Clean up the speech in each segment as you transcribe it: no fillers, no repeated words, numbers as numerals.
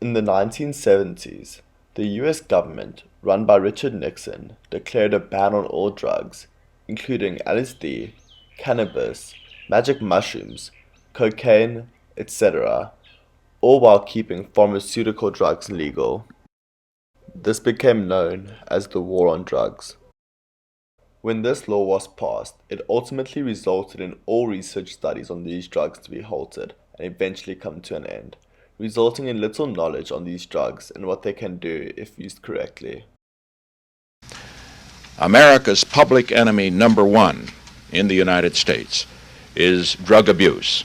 In the 1970s, the US government, run by Richard Nixon, declared a ban on all drugs, including LSD, cannabis, magic mushrooms, cocaine, etc., all while keeping pharmaceutical drugs legal. This became known as the War on Drugs. When this law was passed, it ultimately resulted in all research studies on these drugs to be halted and eventually come to an end, resulting in little knowledge on these drugs and what they can do if used correctly. America's public enemy number one in the United States is drug abuse.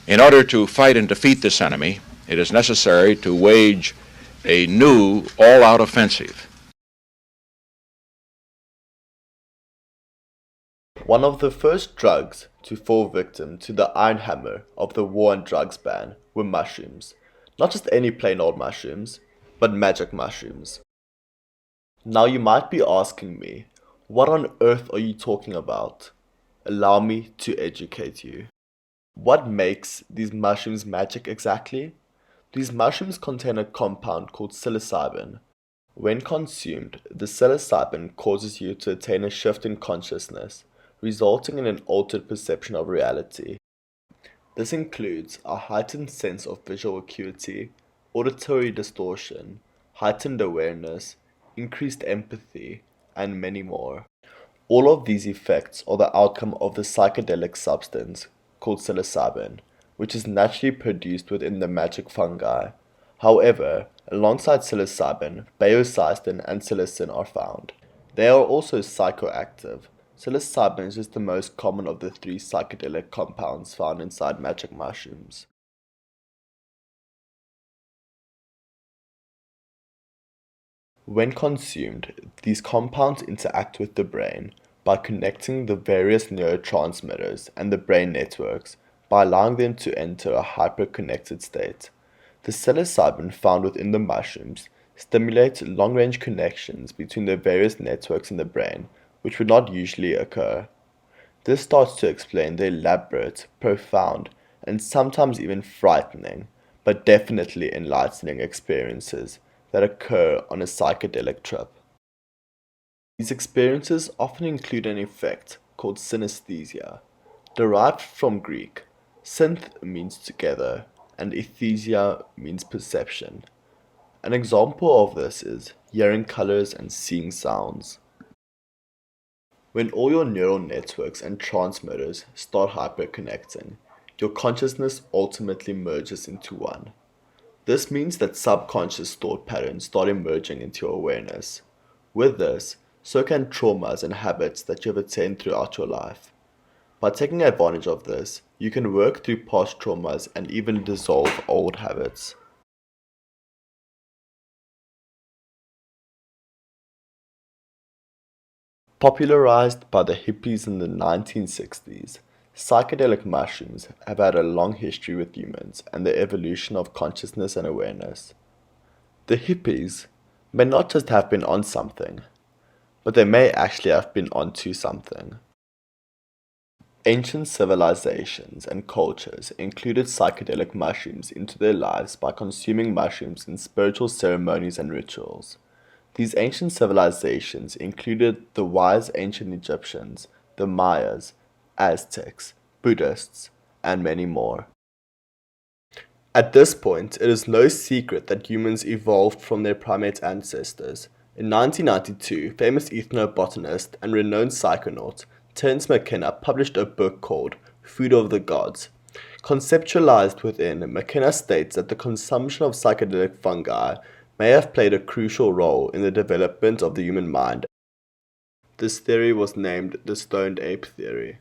In order to fight and defeat this enemy, it is necessary to wage a new all-out offensive. One of the first drugs to fall victim to the iron hammer of the war on drugs ban were mushrooms. Not just any plain old mushrooms, but magic mushrooms. Now you might be asking me, what on earth are you talking about? Allow me to educate you. What makes these mushrooms magic exactly? These mushrooms contain a compound called psilocybin. When consumed, the psilocybin causes you to attain a shift in consciousness, resulting in an altered perception of reality. This includes a heightened sense of visual acuity, auditory distortion, heightened awareness, increased empathy, and many more. All of these effects are the outcome of the psychedelic substance called psilocybin, which is naturally produced within the magic fungi. However, alongside psilocybin, baeocystin and psilocin are found. They are also psychoactive. Psilocybin is just the most common of the three psychedelic compounds found inside magic mushrooms. When consumed, these compounds interact with the brain by connecting the various neurotransmitters and the brain networks by allowing them to enter a hyper-connected state. The psilocybin found within the mushrooms stimulates long-range connections between the various networks in the brain, which would not usually occur. This starts to explain the elaborate, profound, and sometimes even frightening, but definitely enlightening experiences that occur on a psychedelic trip. These experiences often include an effect called synesthesia, derived from Greek. Synth means together, and esthesia means perception. An example of this is hearing colors and seeing sounds. When all your neural networks and transmitters start hyperconnecting, your consciousness ultimately merges into one. This means that subconscious thought patterns start emerging into your awareness. With this, so can traumas and habits that you have attained throughout your life. By taking advantage of this, you can work through past traumas and even dissolve old habits. Popularized by the hippies in the 1960s, psychedelic mushrooms have had a long history with humans and the evolution of consciousness and awareness. The hippies may not just have been on something, but they may actually have been onto something. Ancient civilizations and cultures included psychedelic mushrooms into their lives by consuming mushrooms in spiritual ceremonies and rituals. These ancient civilizations included the wise ancient Egyptians, the Mayas, Aztecs, Buddhists, and many more. At this point, it is no secret that humans evolved from their primate ancestors. In 1992, famous ethnobotanist and renowned psychonaut Terence McKenna published a book called Food of the Gods. Conceptualized within, McKenna states that the consumption of psychedelic fungi may have played a crucial role in the development of the human mind. This theory was named the stoned ape theory.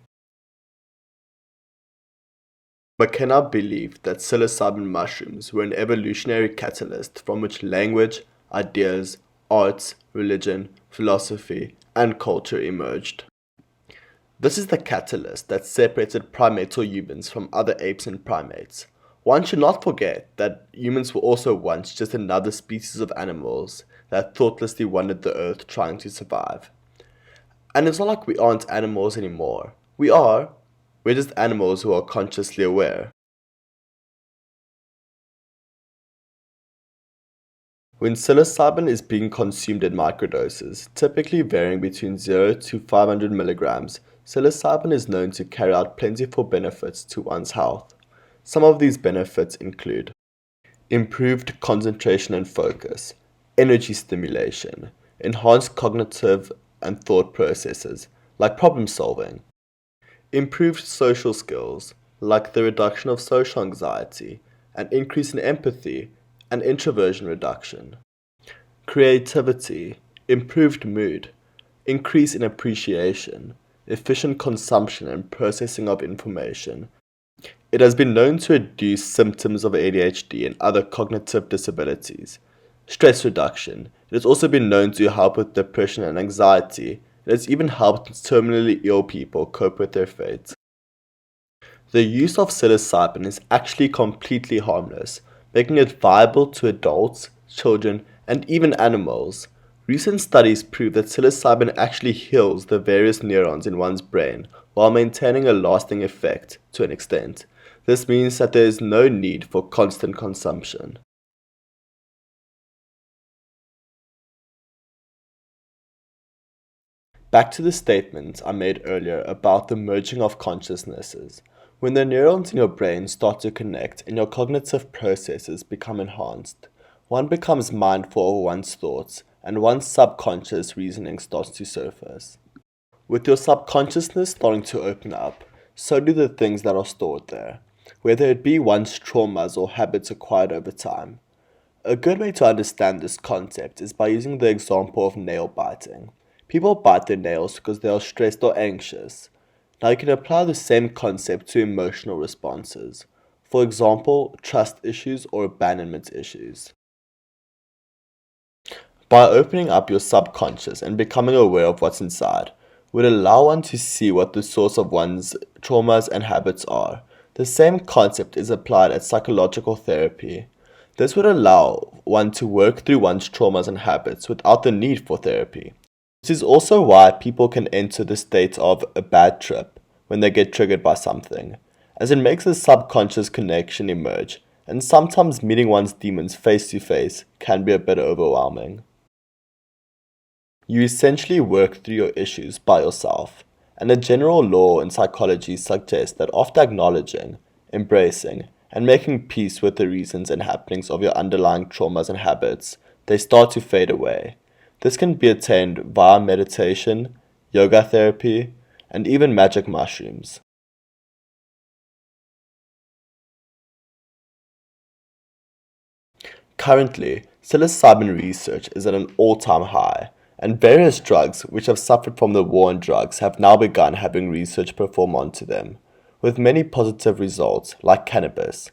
McKenna believed that psilocybin mushrooms were an evolutionary catalyst from which language, ideas, arts, religion, philosophy, and culture emerged. This is the catalyst that separated primatal humans from other apes and primates. One should not forget that humans were also once just another species of animals that thoughtlessly wandered the earth trying to survive. And it's not like we aren't animals anymore. We are. We're just animals who are consciously aware. When psilocybin is being consumed in microdoses, typically varying between 0 to 500 milligrams, psilocybin is known to carry out plentiful benefits to one's health. Some of these benefits include improved concentration and focus, energy stimulation, enhanced cognitive and thought processes, like problem solving, improved social skills, like the reduction of social anxiety, an increase in empathy, and introversion reduction, creativity, improved mood, increase in appreciation, efficient consumption and processing of information. It has been known to reduce symptoms of ADHD and other cognitive disabilities. Stress reduction. It has also been known to help with depression and anxiety. It has even helped terminally ill people cope with their fate. The use of psilocybin is actually completely harmless, making it viable to adults, children, and even animals. Recent studies prove that psilocybin actually heals the various neurons in one's brain while maintaining a lasting effect to an extent. This means that there is no need for constant consumption. Back to the statement I made earlier about the merging of consciousnesses. When the neurons in your brain start to connect and your cognitive processes become enhanced, one becomes mindful of one's thoughts and one's subconscious reasoning starts to surface. With your subconsciousness starting to open up, so do the things that are stored there, whether it be one's traumas or habits acquired over time. A good way to understand this concept is by using the example of nail biting. People bite their nails because they are stressed or anxious. Now you can apply the same concept to emotional responses. For example, trust issues or abandonment issues. By opening up your subconscious and becoming aware of what's inside, would allow one to see what the source of one's traumas and habits are. The same concept is applied at psychological therapy. This would allow one to work through one's traumas and habits without the need for therapy. This is also why people can enter the state of a bad trip when they get triggered by something, as it makes a subconscious connection emerge, and sometimes meeting one's demons face to face can be a bit overwhelming. You essentially work through your issues by yourself, and a general law in psychology suggests that after acknowledging, embracing, and making peace with the reasons and happenings of your underlying traumas and habits, they start to fade away. This can be attained via meditation, yoga therapy, and even magic mushrooms. Currently, psilocybin research is at an all-time high, and various drugs which have suffered from the war on drugs have now begun having research performed onto them, with many positive results, like cannabis.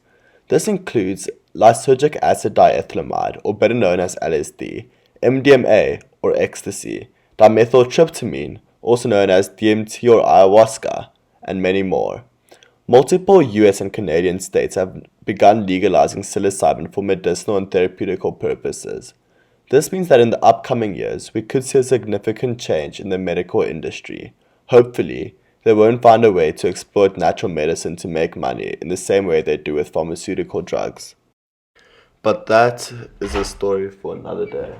This includes lysergic acid diethylamide, or better known as LSD, MDMA, or ecstasy, dimethyltryptamine, also known as DMT or ayahuasca, and many more. Multiple US and Canadian states have begun legalizing psilocybin for medicinal and therapeutical purposes. This means that in the upcoming years, we could see a significant change in the medical industry. Hopefully, they won't find a way to exploit natural medicine to make money in the same way they do with pharmaceutical drugs. But that is a story for another day.